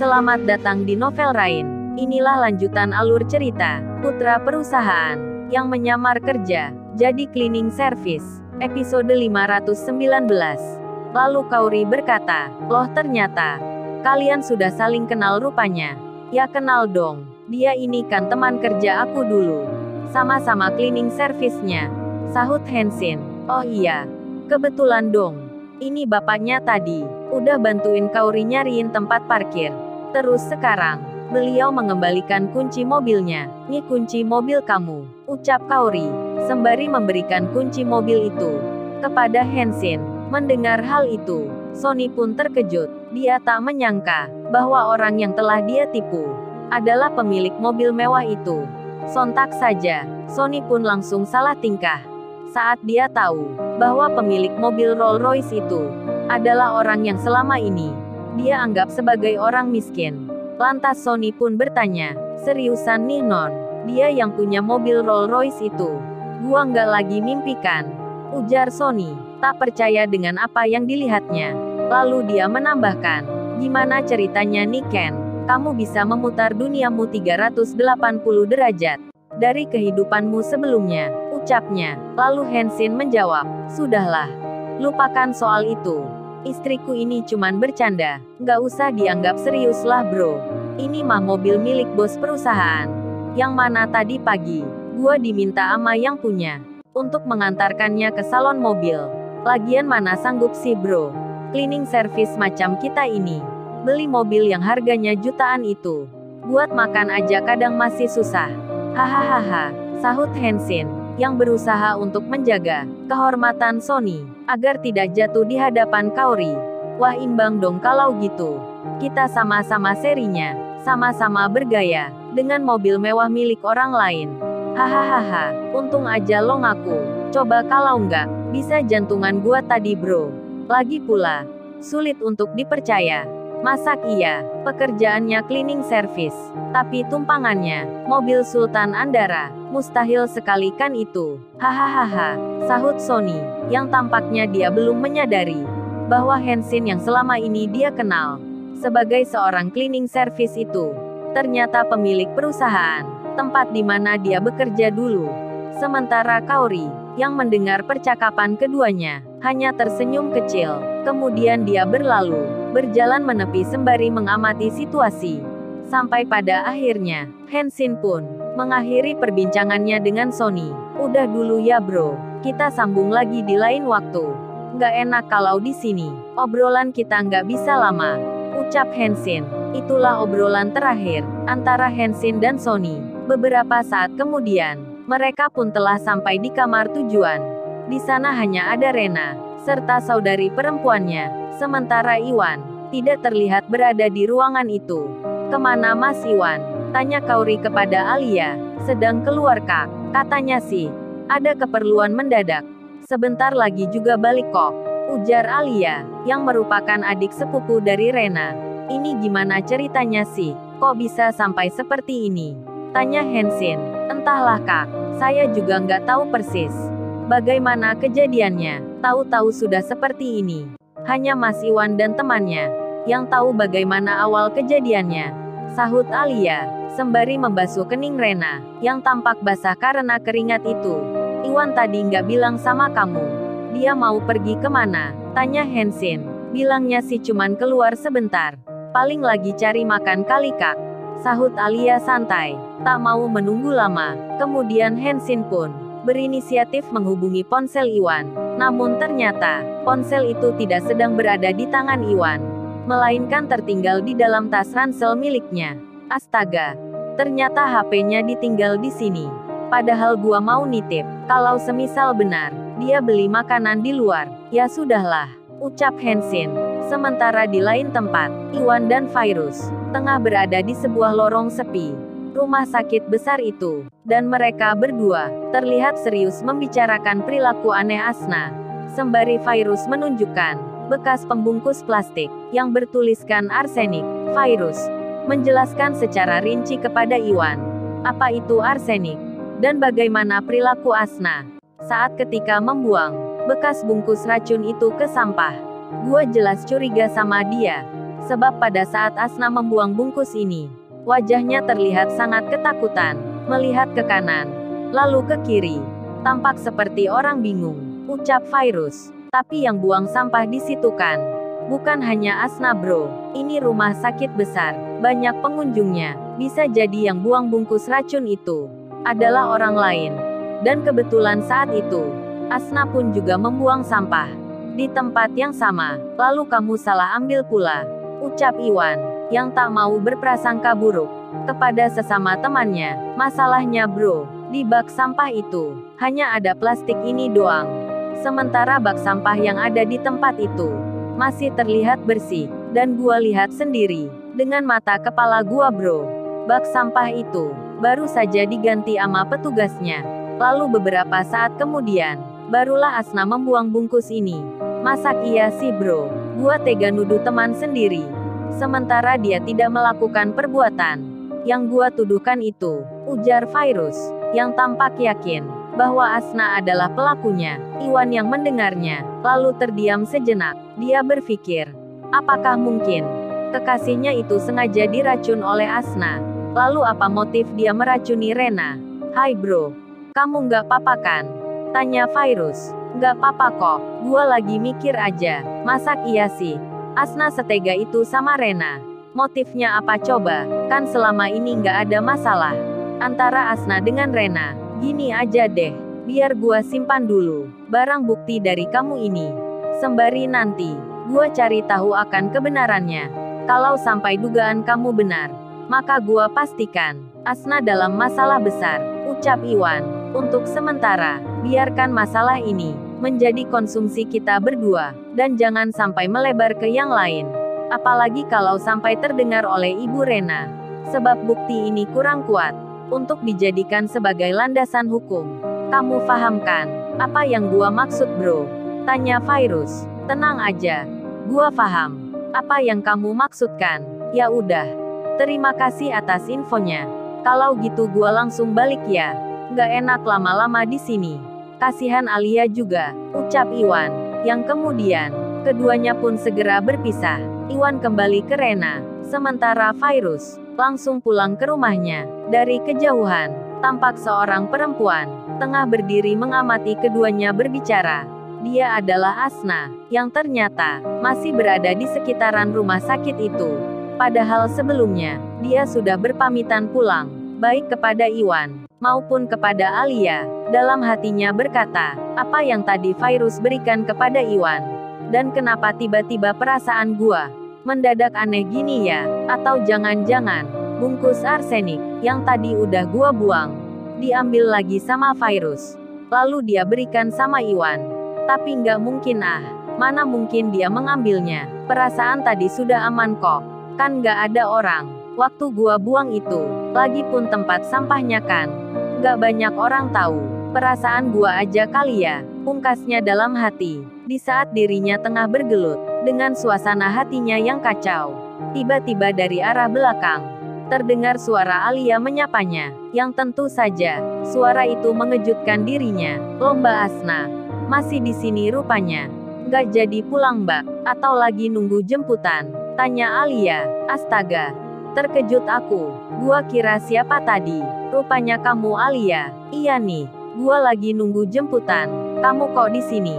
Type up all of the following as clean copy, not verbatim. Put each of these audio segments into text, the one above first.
Selamat datang di novel Rain. Inilah lanjutan alur cerita, putra perusahaan, yang menyamar kerja, jadi cleaning service. Episode 519. Lalu Kauri berkata, loh ternyata, kalian sudah saling kenal rupanya. Ya kenal dong, dia ini kan teman kerja aku dulu. Sama-sama cleaning service-nya, sahut Hansin. Oh iya, kebetulan dong. Ini bapaknya tadi, udah bantuin Kauri nyariin tempat parkir. Terus sekarang, beliau mengembalikan kunci mobilnya. Nih kunci mobil kamu, ucap Kauri, sembari memberikan kunci mobil itu kepada Hansin. Mendengar hal itu, Sony pun terkejut. Dia tak menyangka bahwa orang yang telah dia tipu adalah pemilik mobil mewah itu. Sontak saja, Sony pun langsung salah tingkah saat dia tahu bahwa pemilik mobil Rolls-Royce itu adalah orang yang selama ini dia anggap sebagai orang miskin. Lantas Sony pun bertanya, seriusan nih non, dia yang punya mobil Rolls-Royce itu? Gua nggak lagi mimpikan, ujar Sony, tak percaya dengan apa yang dilihatnya. Lalu dia menambahkan, gimana ceritanya nih Ken? Kamu bisa memutar duniamu 380 derajat dari kehidupanmu sebelumnya, ucapnya. Lalu Hansin menjawab, sudahlah, lupakan soal itu. Istriku ini cuman bercanda, nggak usah dianggap serius lah bro. Ini mah mobil milik bos perusahaan. Yang mana tadi pagi, gua diminta ama yang punya untuk mengantarkannya ke salon mobil. Lagian mana sanggup sih bro, cleaning service macam kita ini, beli mobil yang harganya jutaan itu. Buat makan aja kadang masih susah. Hahaha, sahut Hansin, yang berusaha untuk menjaga kehormatan Sony agar tidak jatuh di hadapan Kauri. Wah imbang dong kalau gitu. Kita sama-sama serinya, sama-sama bergaya dengan mobil mewah milik orang lain. Hahaha, untung aja lo ngaku. Coba kalau nggak, bisa jantungan gua tadi bro. Lagi pula, sulit untuk dipercaya. Masak iya, pekerjaannya cleaning service, tapi tumpangannya mobil Sultan Andara. Mustahil sekali kan itu. Hahaha, sahut Sony, yang tampaknya dia belum menyadari bahwa Hansin yang selama ini dia kenal sebagai seorang cleaning service itu ternyata pemilik perusahaan tempat di mana dia bekerja dulu. Sementara Kauri, yang mendengar percakapan keduanya, hanya tersenyum kecil. Kemudian dia berjalan menepi sembari mengamati situasi. Sampai pada akhirnya, Hansin pun mengakhiri perbincangannya dengan Sony. Udah dulu ya bro, kita sambung lagi di lain waktu. Nggak enak kalau di sini, obrolan kita nggak bisa lama, ucap Hansin. Itulah obrolan terakhir antara Hansin dan Sony. Beberapa saat kemudian, mereka pun telah sampai di kamar tujuan. Di sana hanya ada Rena serta saudari perempuannya, sementara Iwan tidak terlihat berada di ruangan itu. Kemana Mas Iwan? Tanya Kauri kepada Alia. Sedang keluar kak, katanya sih. Ada keperluan mendadak. Sebentar lagi juga balik kok, ujar Alia, yang merupakan adik sepupu dari Rena. Ini gimana ceritanya sih? Kok bisa sampai seperti ini? Tanya Hansin. Entahlah kak, saya juga nggak tahu persis bagaimana kejadiannya. Tahu-tahu sudah seperti ini. Hanya Mas Iwan dan temannya yang tahu bagaimana awal kejadiannya, sahut Alia, sembari membasuh kening Rena, yang tampak basah karena keringat itu. Iwan tadi nggak bilang sama kamu, dia mau pergi kemana? Tanya Hansin. Bilangnya sih cuman keluar sebentar, paling lagi cari makan kali kak, sahut Alia santai, tak mau menunggu lama. Kemudian Hansin pun berinisiatif menghubungi ponsel Iwan. Namun ternyata, ponsel itu tidak sedang berada di tangan Iwan, melainkan tertinggal di dalam tas ransel miliknya. Astaga, ternyata HP-nya ditinggal di sini. Padahal gua mau nitip, kalau semisal benar, dia beli makanan di luar. Ya sudahlah, ucap Hansin. Sementara di lain tempat, Iwan dan Virus tengah berada di sebuah lorong sepi rumah sakit besar itu, dan mereka berdua terlihat serius membicarakan perilaku aneh Asna. Sembari Virus menunjukkan bekas pembungkus plastik yang bertuliskan arsenik, Virus menjelaskan secara rinci kepada Iwan apa itu arsenik dan bagaimana perilaku Asna saat ketika membuang bekas bungkus racun itu ke sampah. Gua jelas curiga sama dia. Sebab pada saat Asna membuang bungkus ini, wajahnya terlihat sangat ketakutan, melihat ke kanan, lalu ke kiri. Tampak seperti orang bingung, ucap Virus. Tapi yang buang sampah di situ kan bukan hanya Asna bro, ini rumah sakit besar, banyak pengunjungnya. Bisa jadi yang buang bungkus racun itu adalah orang lain. Dan kebetulan saat itu, Asna pun juga membuang sampah di tempat yang sama. Lalu kamu salah ambil pula, ucap Iwan, yang tak mau berprasangka buruk kepada sesama temannya. Masalahnya bro, di bak sampah itu hanya ada plastik ini doang. Sementara bak sampah yang ada di tempat itu masih terlihat bersih. Dan gua lihat sendiri dengan mata kepala gua bro. Bak sampah itu baru saja diganti sama petugasnya. Lalu beberapa saat kemudian, barulah Asna membuang bungkus ini. Masak iya sih bro, gua tega nuduh teman sendiri. Sementara dia tidak melakukan perbuatan yang gua tuduhkan itu, ujar Virus, yang tampak yakin bahwa Asna adalah pelakunya. Iwan yang mendengarnya, lalu terdiam sejenak. Dia berpikir, apakah mungkin kekasihnya itu sengaja diracun oleh Asna? Lalu apa motif dia meracuni Rena? Hai bro, kamu nggak apa-apa kan? Tanya Virus. Nggak apa-apa kok, gua lagi mikir aja. Masak iya sih, Asna setega itu sama Rena. Motifnya apa coba? Kan selama ini nggak ada masalah antara Asna dengan Rena. Gini aja deh, biar gua simpan dulu barang bukti dari kamu ini. Sembari nanti, gua cari tahu akan kebenarannya. Kalau sampai dugaan kamu benar, maka gua pastikan Asna dalam masalah besar, ucap Iwan. Untuk sementara, biarkan masalah ini menjadi konsumsi kita berdua, dan jangan sampai melebar ke yang lain. Apalagi kalau sampai terdengar oleh Ibu Rena. Sebab bukti ini kurang kuat untuk dijadikan sebagai landasan hukum. Kamu paham kan apa yang gua maksud bro? Tanya Virus. Tenang aja, gua paham apa yang kamu maksudkan. Ya udah, terima kasih atas infonya. Kalau gitu gua langsung balik ya. Nggak enak lama-lama di sini. Kasihan Alia juga, ucap Iwan. Yang kemudian, keduanya pun segera berpisah. Iwan kembali ke Rena, sementara Virus langsung pulang ke rumahnya. Dari kejauhan, tampak seorang perempuan tengah berdiri mengamati keduanya berbicara. Dia adalah Asna, yang ternyata masih berada di sekitaran rumah sakit itu. Padahal sebelumnya, dia sudah berpamitan pulang, baik kepada Iwan maupun kepada Alia. Dalam hatinya berkata, apa yang tadi Virus berikan kepada Iwan? Dan kenapa tiba-tiba perasaan gua mendadak aneh gini ya? Atau jangan-jangan bungkus arsenik yang tadi udah gua buang diambil lagi sama Virus, lalu dia berikan sama Iwan? Tapi nggak mungkin ah, mana mungkin dia mengambilnya? Perasaan tadi sudah aman kok, kan nggak ada orang waktu gua buang itu. Lagipun tempat sampahnya kan nggak banyak orang tahu. Perasaan gua aja kali ya, pungkasnya dalam hati. Di saat dirinya tengah bergelut dengan suasana hatinya yang kacau, tiba-tiba dari arah belakang terdengar suara Alia menyapanya, yang tentu saja suara itu mengejutkan dirinya. Lomba Asna masih di sini rupanya. Nggak jadi pulang mbak, atau lagi nunggu jemputan? Tanya Alia. Astaga, terkejut aku. Gua kira siapa tadi? Rupanya kamu Alia. Iya nih, gua lagi nunggu jemputan. Kamu kok di sini?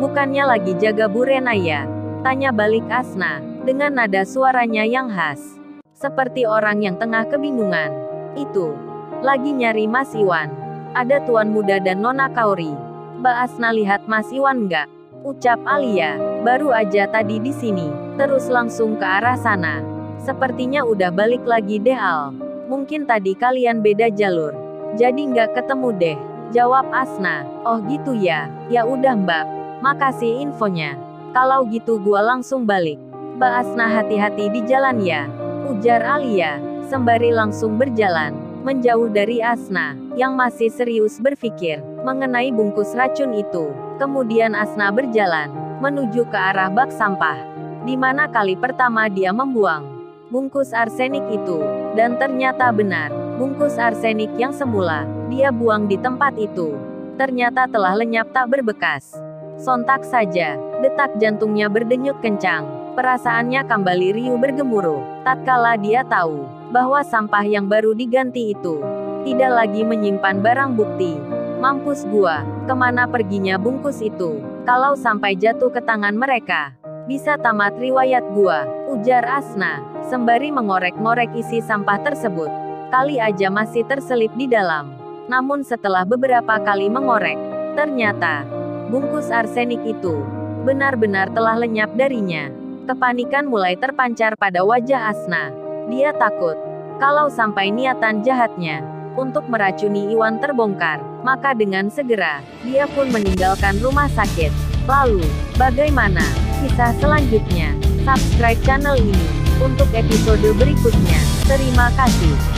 Bukannya lagi jaga Bu Rena ya? Tanya balik Asna, dengan nada suaranya yang khas. Seperti orang yang tengah kebingungan. Itu, lagi nyari Mas Iwan. Ada tuan muda dan Nona Kauri. Mbak Asna lihat Mas Iwan nggak? Ucap Alia. Baru aja tadi di sini. Terus langsung ke arah sana. Sepertinya udah balik lagi deh Al. Mungkin tadi kalian beda jalur, jadi nggak ketemu deh. Jawab Asna. Oh gitu ya. Ya udah mbak, makasih infonya. Kalau gitu gua langsung balik. Mbak Asna hati-hati di jalan ya, ujar Alia, sembari langsung berjalan menjauh dari Asna, yang masih serius berpikir mengenai bungkus racun itu. Kemudian Asna berjalan menuju ke arah bak sampah, di mana kali pertama dia membuang bungkus arsenik itu. Dan ternyata benar, bungkus arsenik yang semula dia buang di tempat itu ternyata telah lenyap tak berbekas. Sontak saja, detak jantungnya berdenyut kencang. Perasaannya kembali riuh bergemuruh, tatkala dia tahu bahwa sampah yang baru diganti itu tidak lagi menyimpan barang bukti. Mampus gua, kemana perginya bungkus itu? Kalau sampai jatuh ke tangan mereka, bisa tamat riwayat gua, ujar Asna, sembari mengorek-ngorek isi sampah tersebut. Kali aja masih terselip di dalam. Namun setelah beberapa kali mengorek, ternyata bungkus arsenik itu benar-benar telah lenyap darinya. Kepanikan mulai terpancar pada wajah Asna. Dia takut kalau sampai niatan jahatnya untuk meracuni Iwan terbongkar, maka dengan segera dia pun meninggalkan rumah sakit. Lalu, bagaimana kisah selanjutnya? Subscribe channel ini untuk episode berikutnya. Terima kasih.